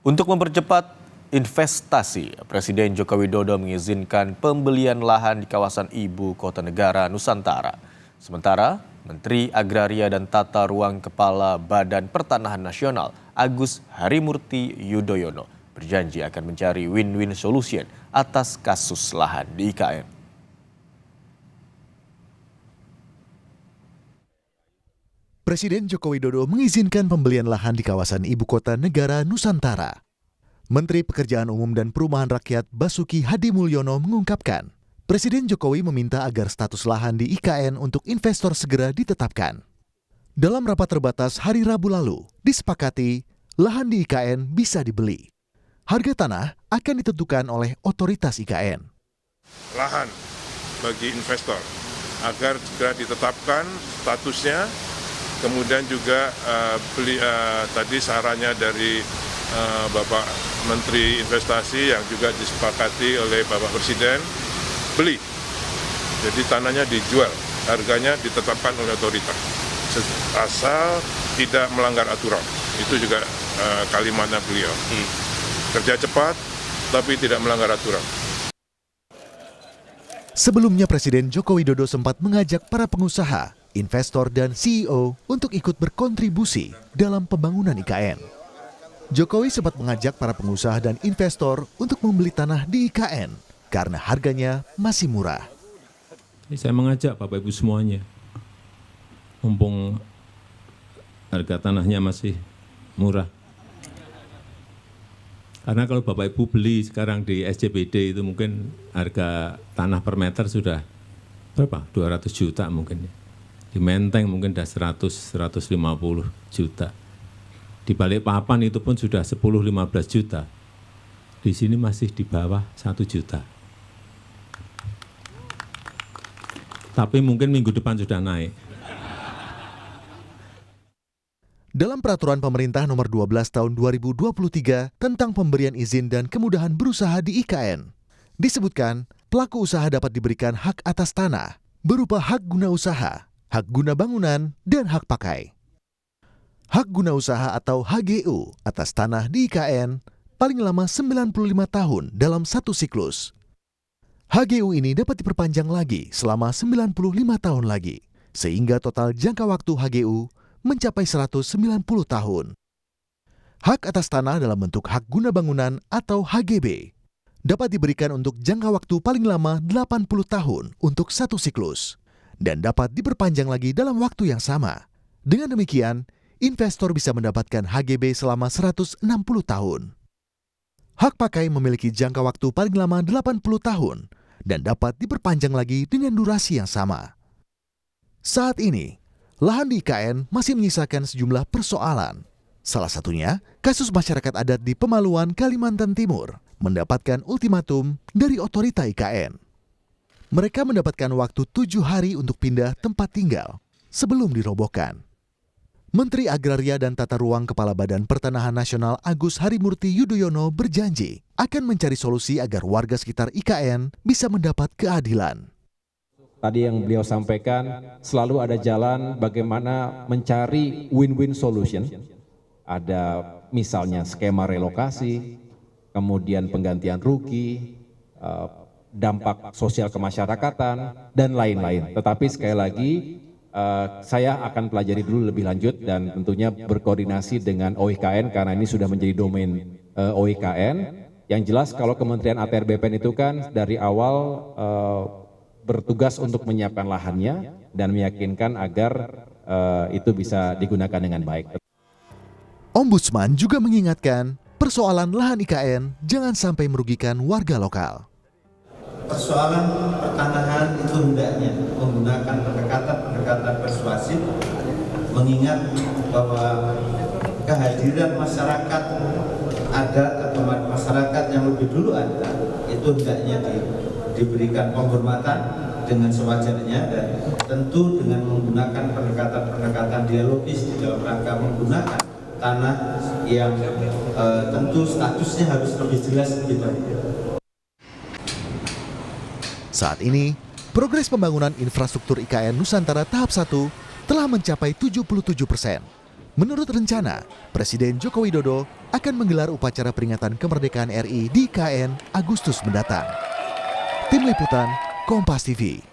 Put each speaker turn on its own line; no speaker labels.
Untuk mempercepat investasi, Presiden Joko Widodo mengizinkan pembelian lahan di kawasan Ibu Kota Negara Nusantara. Sementara, Menteri Agraria dan Tata Ruang Kepala Badan Pertanahan Nasional Agus Harimurti Yudhoyono berjanji akan mencari win-win solution atas kasus lahan di IKN.
Presiden Joko Widodo mengizinkan pembelian lahan di kawasan Ibu Kota Negara Nusantara. Menteri Pekerjaan Umum dan Perumahan Rakyat Basuki Hadimulyono mengungkapkan, Presiden Jokowi meminta agar status lahan di IKN untuk investor segera ditetapkan. Dalam rapat terbatas hari Rabu lalu, disepakati lahan di IKN bisa dibeli. Harga tanah akan ditentukan oleh otoritas IKN.
Lahan bagi investor agar segera ditetapkan statusnya. Kemudian juga tadi sarannya dari Bapak Menteri Investasi yang juga disepakati oleh Bapak Presiden, beli. Jadi tanahnya dijual, harganya ditetapkan oleh otoritas. Asal tidak melanggar aturan. Itu juga kalimatnya beliau. Kerja cepat, tapi tidak melanggar aturan.
Sebelumnya Presiden Joko Widodo sempat mengajak para pengusaha, investor dan CEO untuk ikut berkontribusi dalam pembangunan IKN. Jokowi sempat mengajak para pengusaha dan investor untuk membeli tanah di IKN karena harganya masih murah.
Saya mengajak Bapak Ibu semuanya, mumpung harga tanahnya masih murah. Karena kalau Bapak Ibu beli sekarang di SCBD itu mungkin harga tanah per meter sudah berapa? 200 juta mungkin. Di Menteng mungkin sudah 100-150 juta. Di Balikpapan itu pun sudah 10-15 juta. Di sini masih di bawah 1 juta. Tapi mungkin minggu depan sudah naik.
Dalam peraturan pemerintah nomor 12 tahun 2023 tentang pemberian izin dan kemudahan berusaha di IKN, disebutkan pelaku usaha dapat diberikan hak atas tanah berupa hak guna usaha, hak guna bangunan, dan hak pakai. Hak guna usaha atau HGU atas tanah di IKN paling lama 95 tahun dalam satu siklus. HGU ini dapat diperpanjang lagi selama 95 tahun lagi, sehingga total jangka waktu HGU mencapai 190 tahun. Hak atas tanah dalam bentuk hak guna bangunan atau HGB dapat diberikan untuk jangka waktu paling lama 80 tahun untuk satu siklus dan dapat diperpanjang lagi dalam waktu yang sama. Dengan demikian, investor bisa mendapatkan HGB selama 160 tahun. Hak pakai memiliki jangka waktu paling lama 80 tahun dan dapat diperpanjang lagi dengan durasi yang sama. Saat ini, lahan di IKN masih menyisakan sejumlah persoalan. Salah satunya, kasus masyarakat adat di Pemaluan, Kalimantan Timur mendapatkan ultimatum dari otorita IKN. Mereka mendapatkan waktu 7 hari untuk pindah tempat tinggal sebelum dirobohkan. Menteri Agraria dan Tata Ruang Kepala Badan Pertanahan Nasional Agus Harimurti Yudhoyono berjanji akan mencari solusi agar warga sekitar IKN bisa mendapat keadilan.
Tadi yang beliau sampaikan, selalu ada jalan bagaimana mencari win-win solution. Ada misalnya skema relokasi, kemudian penggantian rugi, dampak sosial kemasyarakatan, dan lain-lain. Tetapi sekali lagi, saya akan pelajari dulu lebih lanjut dan tentunya berkoordinasi dengan OIKN karena ini sudah menjadi domain OIKN. Yang jelas kalau Kementerian ATR BPN itu kan dari awal bertugas untuk menyiapkan lahannya dan meyakinkan agar itu bisa digunakan dengan baik.
Ombudsman juga mengingatkan persoalan lahan IKN jangan sampai merugikan warga lokal.
Persoalan pertanahan itu hendaknya menggunakan pendekatan persuasif, mengingat bahwa kehadiran masyarakat adat atau masyarakat yang lebih dulu ada, itu hendaknya diberikan penghormatan dengan sewajarnya dan tentu dengan menggunakan pendekatan dialogis di dalam rangka menggunakan tanah yang tentu statusnya harus lebih jelas lebih baik.
Saat ini, progres pembangunan infrastruktur IKN Nusantara tahap 1 telah mencapai 77%. Menurut rencana, Presiden Joko Widodo akan menggelar upacara peringatan kemerdekaan RI di IKN Agustus mendatang. Tim Liputan, Kompas TV.